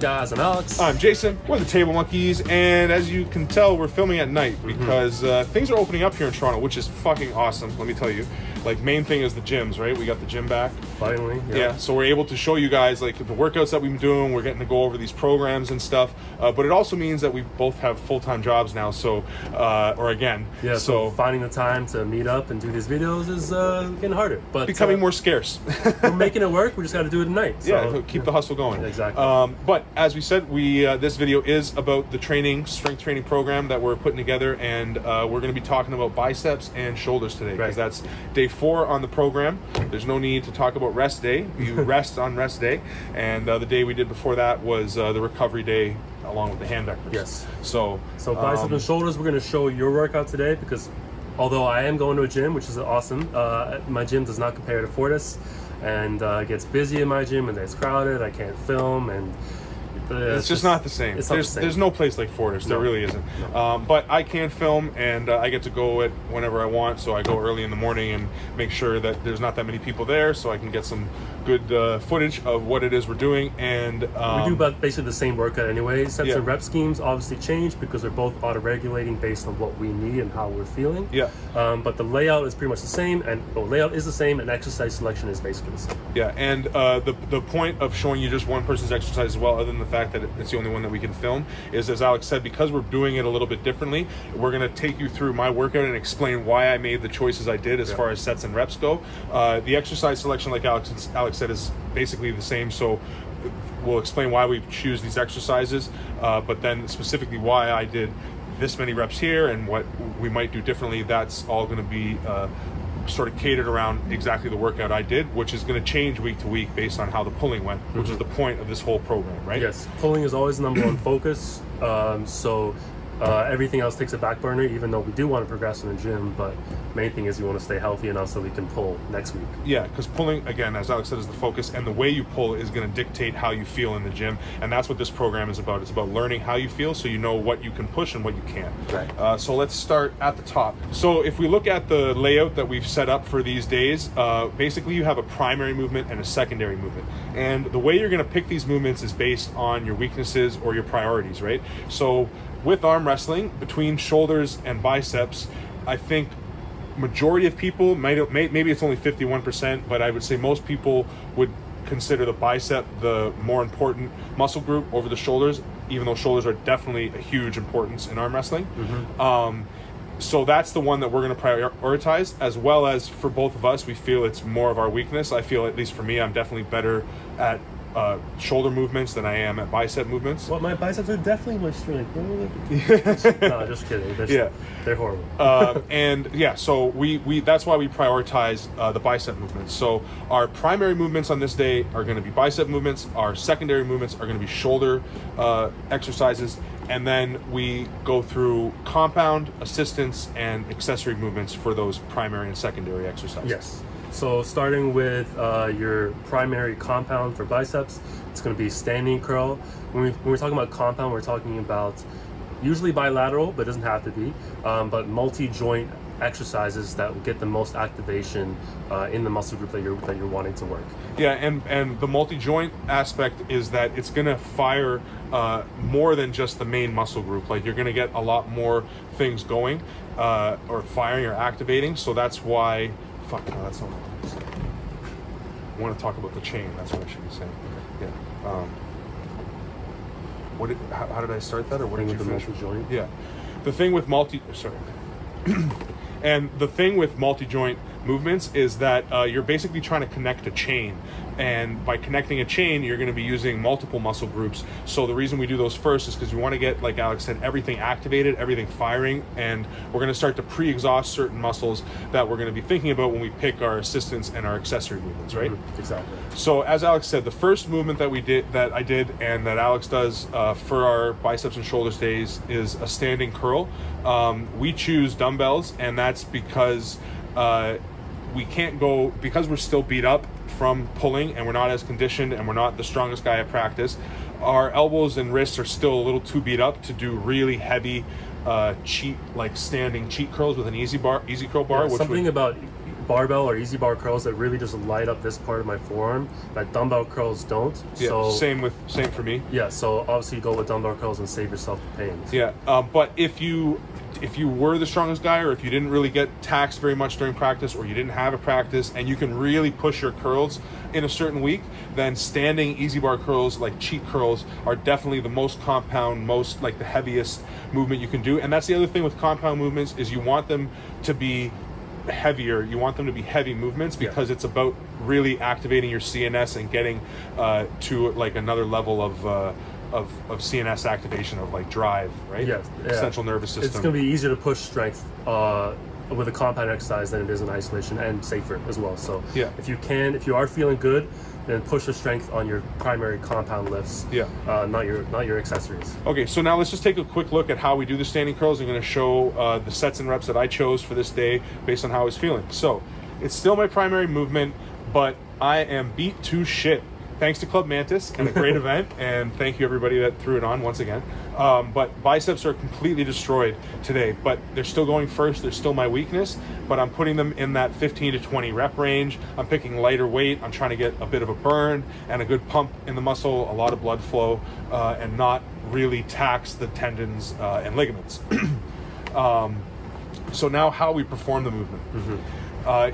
up, guys? I'm Alex. I'm Jason. We're the Table Monkeys, and as you can tell, we're filming at night because things are opening up here in Toronto, which is fucking awesome, let me tell you. Like, main thing is the gyms, right? We got the gym back. Finally, yeah. So we're able to show you guys, like, the workouts that we've been doing. We're getting to go over these programs and stuff. But it also means that we both have full-time jobs now, so, Yeah, so finding the time to meet up and do these videos is getting harder. But becoming more scarce. We're making it work. We just got to do it at night. So, yeah, keep the hustle going. Exactly. But as we said, this video is about the strength training program that we're putting together, and we're going to be talking about biceps and shoulders today, because that's day 4 on the program. There's no need to talk about rest day. You rest on rest day, and the day we did before that was the recovery day, along with the hand vectors. Yes. So biceps and shoulders, we're going to show your workout today, because although I am going to a gym, which is awesome, my gym does not compare to Fortis, and it gets busy in my gym, and it's crowded. I can't film, and it's just not the same. There's no place like Fortis. There really isn't. No. But I can film, and I get to go it whenever I want. So I go early in the morning and make sure that there's not that many people there, so I can get some good footage of what it is we're doing. And we do about basically the same workout anyway. Sets and rep schemes obviously change because they're both auto-regulating based on what we need and how we're feeling. Yeah. But the layout is pretty much the same, and layout is the same, and exercise selection is basically the same. Yeah, and the point of showing you just one person's exercise as well, other than the fact that it's the only one that we can film, is, as Alex said, because we're doing it a little bit differently, we're going to take you through my workout and explain why I made the choices I did as far as sets and reps go. The exercise selection, like Alex said, is basically the same, so we'll explain why we choose these exercises, but then specifically why I did this many reps here and what we might do differently. That's all going to be sort of catered around exactly the workout I did, which is going to change week to week based on how the pulling went, which is the point of this whole program, right? Yes, pulling is always the number one focus. Everything else takes a back burner, even though we do want to progress in the gym, but main thing is you want to stay healthy enough so we can pull next week. Yeah, because pulling, again, as Alex said, is the focus, and the way you pull is going to dictate how you feel in the gym, and that's what this program is about. It's about learning how you feel so you know what you can push and what you can't. Right. So let's start at the top. So if we look at the layout that we've set up for these days, basically you have a primary movement and a secondary movement, and the way you're going to pick these movements is based on your weaknesses or your priorities, right? So with arm wrestling, between shoulders and biceps, I think majority of people, maybe it's only 51%, but I would say most people would consider the bicep the more important muscle group over the shoulders, even though shoulders are definitely a huge importance in arm wrestling. So that's the one that we're going to prioritize, as well as for both of us, we feel it's more of our weakness. I feel, at least for me, I'm definitely better at shoulder movements than I am at bicep movements. Well, my biceps are definitely my strength. No, just kidding. They're horrible. And yeah, so we that's why we prioritize the bicep movements. So our primary movements on this day are going to be bicep movements. Our secondary movements are going to be shoulder exercises, and then we go through compound, assistance, and accessory movements for those primary and secondary exercises. Yes. So starting with your primary compound for biceps, it's going to be standing curl. When we're talking about compound, we're talking about usually bilateral, but it doesn't have to be, but multi-joint exercises that will get the most activation in the muscle group that you're wanting to work. Yeah, and the multi-joint aspect is that it's going to fire more than just the main muscle group. Like, you're going to get a lot more things going or firing or activating. So that's why. Fuck, no, that's not what I was saying. I want to talk about the chain. That's what I should be saying. Yeah. How did I start that, or what did you finish? Multi-joint? Yeah. The thing with and the thing with multi-joint movements is that you're basically trying to connect a chain, and by connecting a chain, you're going to be using multiple muscle groups. So the reason we do those first is because we want to get, like Alex said, everything activated, everything firing, and we're going to start to pre-exhaust certain muscles that we're going to be thinking about when we pick our assistance and our accessory movements, right? Exactly. So as Alex said, the first movement that I did, and that Alex does for our biceps and shoulders days is a standing curl. We choose dumbbells, and that's because we can't go, because we're still beat up from pulling and we're not as conditioned and we're not the strongest guy at practice. Our elbows and wrists are still a little too beat up to do really heavy standing cheat curls with an easy curl bar. Yeah, something about barbell or easy bar curls that really just light up this part of my forearm that dumbbell curls don't. Yeah, so same for me. Yeah, so obviously you go with dumbbell curls and save yourself the pain. Yeah, but if you were the strongest guy, or if you didn't really get taxed very much during practice, or you didn't have a practice and you can really push your curls in a certain week, then standing easy bar curls, like cheat curls, are definitely the most compound, most like the heaviest movement you can do. And that's the other thing with compound movements, is you want them to be heavier. You want them to be heavy movements, because it's about really activating your CNS and getting to like another level of CNS activation, of like drive, right? Yeah. Central nervous system. It's going to be easier to push strength with a compound exercise than it is in isolation, and safer as well. So yeah, if you are feeling good, then push the strength on your primary compound lifts. Yeah. Not your accessories. Okay, so now let's just take a quick look at how we do the standing curls. I'm going to show the sets and reps that I chose for this day based on how I was feeling. So it's still my primary movement, but I am beat to shit. Thanks to Club Mantis and a great event, and thank you everybody that threw it on once again. But biceps are completely destroyed today, but they're still going first. They're still my weakness, but I'm putting them in that 15 to 20 rep range. I'm picking lighter weight. I'm trying to get a bit of a burn and a good pump in the muscle, a lot of blood flow, and not really tax the tendons and ligaments. So now how we perform the movement.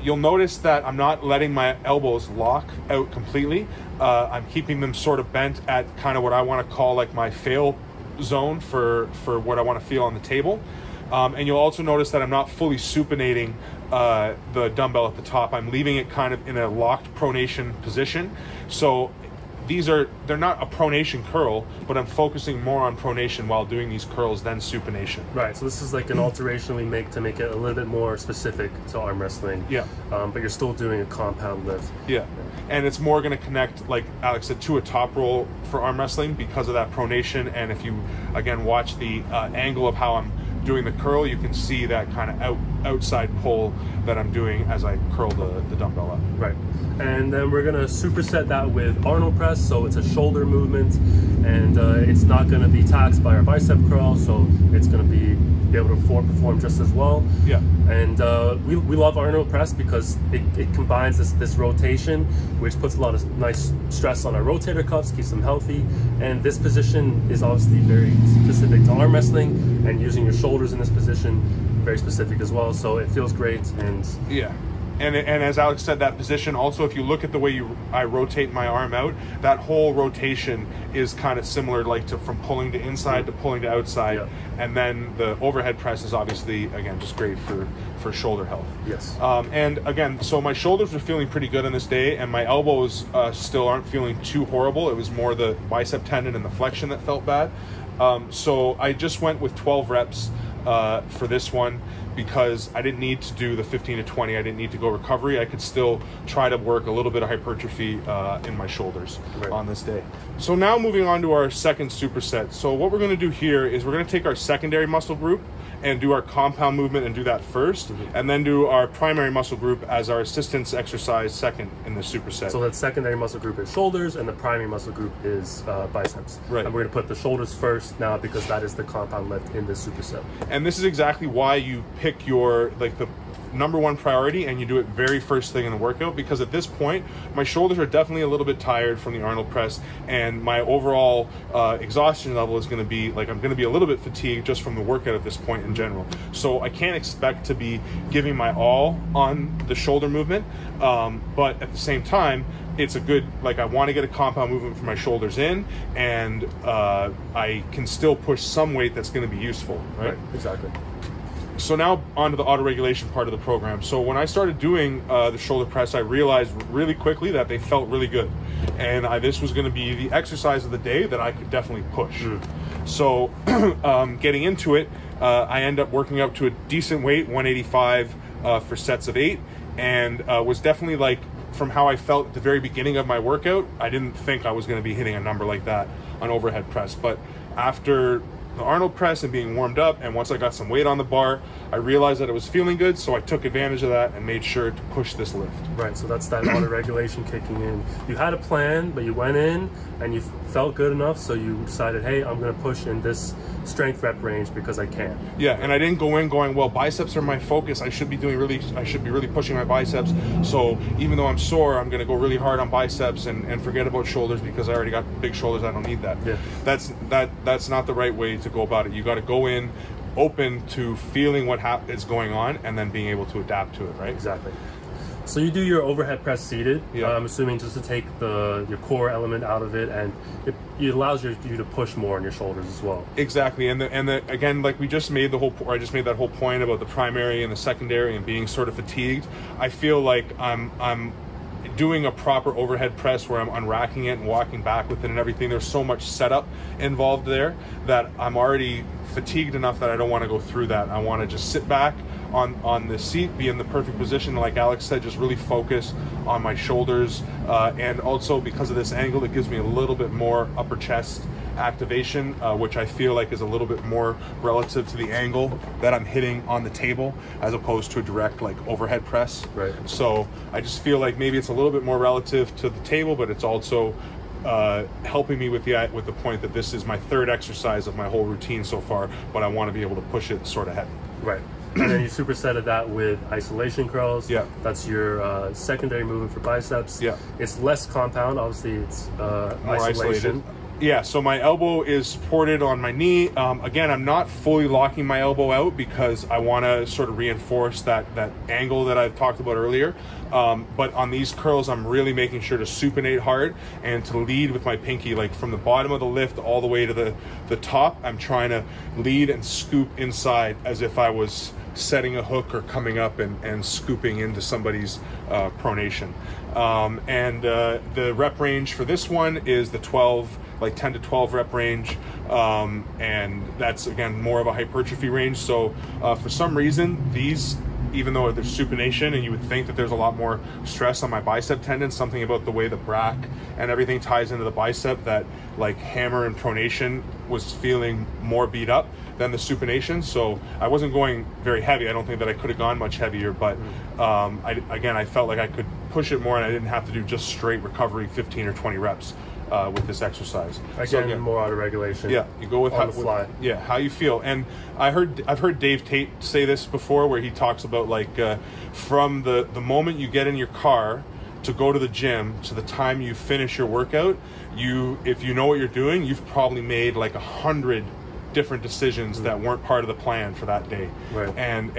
You'll notice that I'm not letting my elbows lock out completely. I'm keeping them sort of bent at kind of what I want to call like my fail zone for what I want to feel on the table. And you'll also notice that I'm not fully supinating the dumbbell at the top. I'm leaving it kind of in a locked pronation position. So they're not a pronation curl, but I'm focusing more on pronation while doing these curls than supination. Right, so this is like an alteration we make to make it a little bit more specific to arm wrestling. Yeah. But you're still doing a compound lift. Yeah. And it's more going to connect, like Alex said, to a top roll for arm wrestling because of that pronation. And if you, again, watch the angle of how I'm doing the curl, you can see that kind of outside pull that I'm doing as I curl the dumbbell up. Right. And then we're gonna superset that with Arnold press, so it's a shoulder movement, and it's not gonna be taxed by our bicep curl, so it's gonna be able to perform just as well. Yeah. And we love Arnold press because it combines this rotation, which puts a lot of nice stress on our rotator cuffs, keeps them healthy. And this position is obviously very specific to arm wrestling, and using your shoulders in this position, very specific as well. So it feels great. And yeah. And as Alex said, that position also, if you look at the way I rotate my arm out, that whole rotation is kind of similar, like from pulling to inside to pulling to outside. Yeah. And then the overhead press is obviously, again, just great for shoulder health. Yes. And again, so my shoulders are feeling pretty good on this day, and my elbows still aren't feeling too horrible. It was more the bicep tendon and the flexion that felt bad. So I just went with 12 reps for this one, because I didn't need to do the 15 to 20. I didn't need to go recovery. I could still try to work a little bit of hypertrophy in my shoulders on this day. So now moving on to our second superset. So what we're gonna do here is we're gonna take our secondary muscle group and do our compound movement and do that first, and then do our primary muscle group as our assistance exercise second in the superset. So that secondary muscle group is shoulders, and the primary muscle group is biceps. Right. And we're gonna put the shoulders first now because that is the compound lift in this superset. And this is exactly why you pick your, like, the number one priority, and you do it very first thing in the workout, because at this point my shoulders are definitely a little bit tired from the Arnold press, and my overall exhaustion level is going to be like, I'm going to be a little bit fatigued just from the workout at this point in general. So I can't expect to be giving my all on the shoulder movement, but at the same time it's a good, like, I want to get a compound movement for my shoulders in, and I can still push some weight that's going to be useful, right? Exactly. So now onto the auto-regulation part of the program. So when I started doing the shoulder press, I realized really quickly that they felt really good. And this was gonna be the exercise of the day that I could definitely push. So getting into it, I end up working up to a decent weight, 185 for sets of 8, and was definitely, like, from how I felt at the very beginning of my workout, I didn't think I was gonna be hitting a number like that on overhead press. But after the Arnold press and being warmed up, and once I got some weight on the bar, I realized that it was feeling good, so I took advantage of that and made sure to push this lift. Right, so that's that auto regulation kicking in. You had a plan, but you went in and you felt good enough, so you decided, hey, I'm going to push in this strength rep range because I can. Yeah, and I didn't go in going, well, biceps are my focus. I should be really pushing my biceps. So even though I'm sore, I'm going to go really hard on biceps and forget about shoulders because I already got big shoulders. I don't need that. Yeah. That's not the right way to go about it. You got to go in open to feeling what is going on and then being able to adapt to it, right? Exactly. So you do your overhead press seated, yeah. I'm assuming just to take your core element out of it, and it allows you to push more on your shoulders as well. Exactly, and again, like I just made that whole point about the primary and the secondary and being sort of fatigued. I feel like I'm doing a proper overhead press where I'm unracking it and walking back with it and everything. There's so much setup involved there that I'm already fatigued enough that I don't want to go through that. I want to just sit back on the seat, be in the perfect position, like Alex said, just really focus on my shoulders, and also because of this angle, it gives me a little bit more upper chest activation, which I feel like is a little bit more relative to the angle that I'm hitting on the table as opposed to a direct like overhead press. Right. So I just feel like maybe it's a little bit more relative to the table, but it's also helping me with the point that this is my third exercise of my whole routine so far, but I want to be able to push it sort of heavy. Right. And then you supersetted that with isolation curls. Yeah. That's your secondary movement for biceps. Yeah. It's less compound. Obviously, it's more isolation. Isolated. Yeah, so my elbow is supported on my knee. Again, I'm not fully locking my elbow out because I want to sort of reinforce that angle that I talked about earlier. But on these curls, I'm really making sure to supinate hard and to lead with my pinky, like from the bottom of the lift all the way to the top. I'm trying to lead and scoop inside as if I was setting a hook or coming up and scooping into somebody's pronation. The rep range for this one is the 10 to 12 rep range, and that's again more of a hypertrophy range. So for some reason, these, even though there's supination and you would think that there's a lot more stress on my bicep tendon, something about the way the brac and everything ties into the bicep, that like hammer and pronation was feeling more beat up than the supination. So I wasn't going very heavy. I don't think that I could have gone much heavier, but I felt like I could push it more and I didn't have to do just straight recovery 15 or 20 reps with this exercise. Again, more auto regulation. Yeah, you go with on the fly. How you feel. And I've heard Dave Tate say this before, where he talks about like from the moment you get in your car to go to the gym to the time you finish your workout, if you know what you're doing, you've probably made like 100 different decisions that weren't part of the plan for that day. Right. And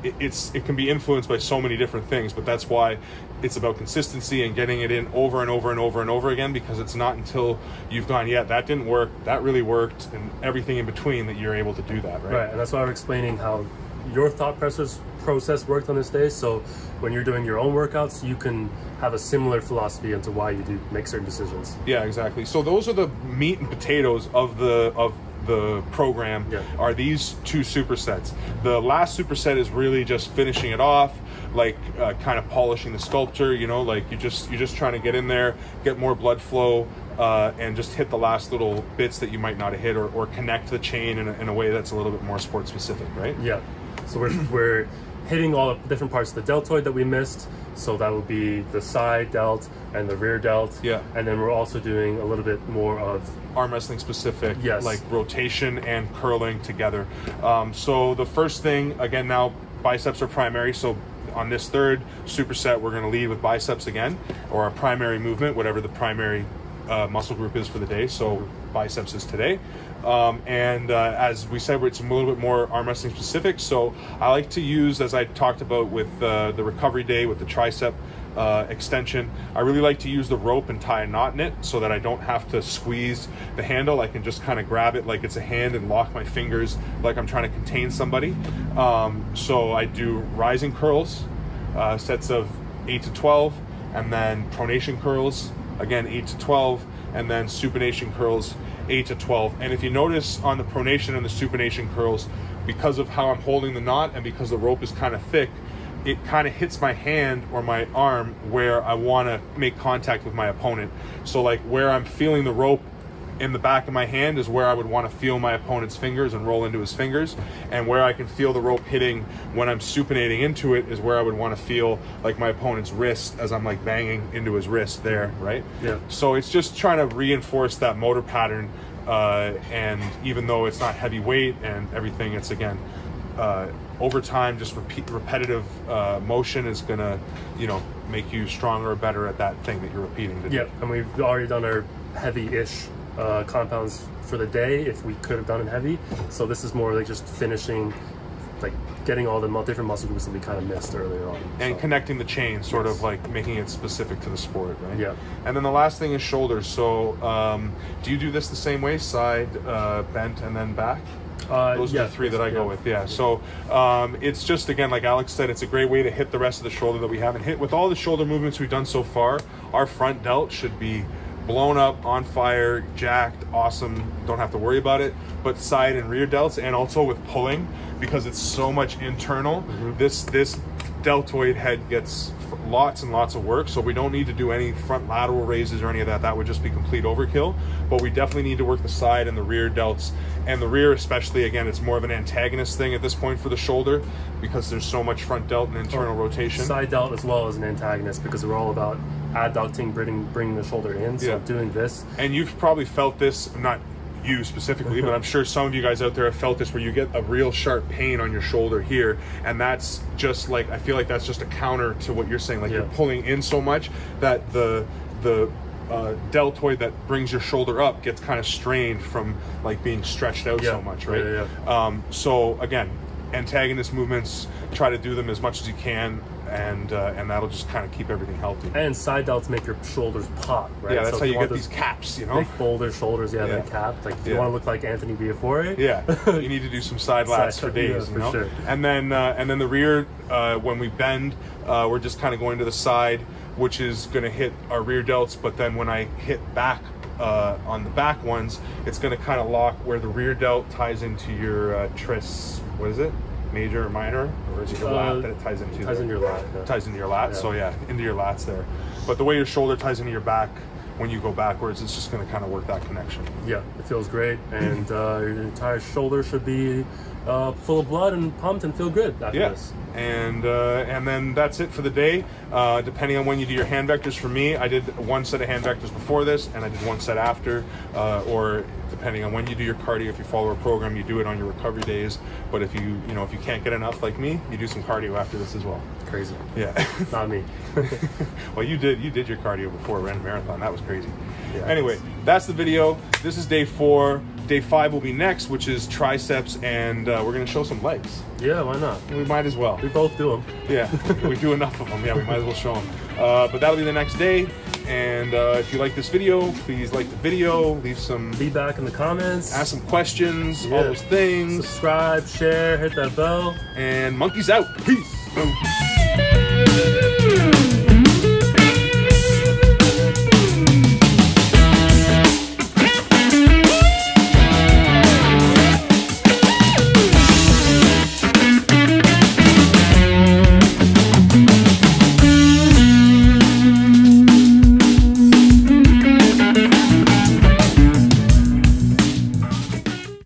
it can be influenced by so many different things, but that's why it's about consistency and getting it in over and over and over and over again, because it's not until you've gone, yeah, that didn't work, that really worked, and everything in between that you're able to do that, right? Right, and that's why I'm explaining how your thought process worked on this day. So when you're doing your own workouts, you can have a similar philosophy into why you do make certain decisions. Yeah, exactly. So those are the meat and potatoes of the program. Yeah. Are these two supersets. The last superset is really just finishing it off, like kind of polishing the sculpture, you know, like you're just trying to get in there, get more blood flow, and just hit the last little bits that you might not have hit, or connect the chain in a way that's a little bit more sport specific, right? Yeah. So we're hitting all the different parts of the deltoid that we missed. So that would be the side delt and the rear delt. Yeah. And then we're also doing a little bit more of arm wrestling specific, yes, like rotation and curling together. So the first thing, again, now biceps are primary. So on this third superset, we're going to lead with biceps again, or our primary movement, whatever the primary muscle group is for the day. So biceps is today. As we said, it's a little bit more arm wrestling specific. So I like to use, as I talked about with the recovery day with the tricep extension, I really like to use the rope and tie a knot in it so that I don't have to squeeze the handle. I can just kind of grab it like it's a hand and lock my fingers like I'm trying to contain somebody. So I do rising curls, sets of 8 to 12, and then pronation curls, again 8 to 12, and then supination curls 8 to 12. And if you notice on the pronation and the supination curls, because of how I'm holding the knot and because the rope is kind of thick, it kind of hits my hand or my arm where I want to make contact with my opponent. So like where I'm feeling the rope in the back of my hand is where I would want to feel my opponent's fingers and roll into his fingers, and where I can feel the rope hitting when I'm supinating into it is where I would want to feel like my opponent's wrist as I'm like banging into his wrist there, right? Yeah. So it's just trying to reinforce that motor pattern, and even though it's not heavy weight and everything, it's again, over time, just repetitive motion is gonna, you know, make you stronger or better at that thing that you're repeating to do. Yeah, and we've already done our heavy-ish compounds for the day if we could have done it heavy. So this is more like just finishing, like getting all the different muscle groups that we kind of missed earlier on. And connecting the chain, sort of like making it specific to the sport, right? Yeah. And then the last thing is shoulders. So do you do this the same way, side, bent, and then back? Those are the three that I go with, yeah. So it's just, again, like Alex said, it's a great way to hit the rest of the shoulder that we haven't hit. With all the shoulder movements we've done so far, our front delt should be blown up, on fire, jacked, awesome, don't have to worry about it. But side and rear delts, and also with pulling, because it's so much internal, this deltoid head gets lots and lots of work, so we don't need to do any front lateral raises or any of that. That would just be complete overkill. But we definitely need to work the side and the rear delts, and the rear especially. Again, it's more of an antagonist thing at this point for the shoulder because there's so much front delt and internal rotation. Side delt as well as an antagonist, because we're all about adducting, bringing the shoulder in. So doing this, and you've probably felt this, not you specifically, but I'm sure some of you guys out there have felt this, where you get a real sharp pain on your shoulder here, and that's just like, I feel like that's just a counter to what you're saying, like you're pulling in so much that the deltoid that brings your shoulder up gets kind of strained from like being stretched out so much, right? So again, antagonist movements, try to do them as much as you can, and that'll just kind of keep everything healthy. And side delts make your shoulders pop, right? Yeah, that's how you get these caps, you know? Big boulder shoulders, they're capped. Like, if you want to look like Anthony Biafore, you need to do some side lats for days, you know? Sure. And then the rear, when we bend, we're just kind of going to the side, which is going to hit our rear delts, but then when I hit back on the back ones, it's going to kind of lock where the rear delt ties into your tris, what is it? Major or minor, or is it your lat that it ties into? Ties into your lat. Ties into your lat, so into your lats there. But the way your shoulder ties into your back when you go backwards, it's just going to kind of work that connection. Yeah, it feels great, and your entire shoulder should be full of blood and pumped and feel good after this. And then that's it for the day. Depending on when you do your hand vectors. For me, I did one set of hand vectors before this, and I did one set after, or depending on when you do your cardio. If you follow a program, you do it on your recovery days. But if you can't get enough like me, you do some cardio after this as well. Crazy. Yeah. Not me. Well, you did your cardio before, ran a marathon. That was crazy. Yeah, anyway, that's the video. This is day 4. Day 5 will be next, which is triceps, and we're going to show some legs. Yeah, why not? We might as well. We both do them. Yeah, we do enough of them. Yeah, we might as well show them. But that'll be the next day. And if you like this video, please like the video, leave some feedback in the comments, ask some questions, all those things. Subscribe, share, hit that bell. And monkeys out. Peace.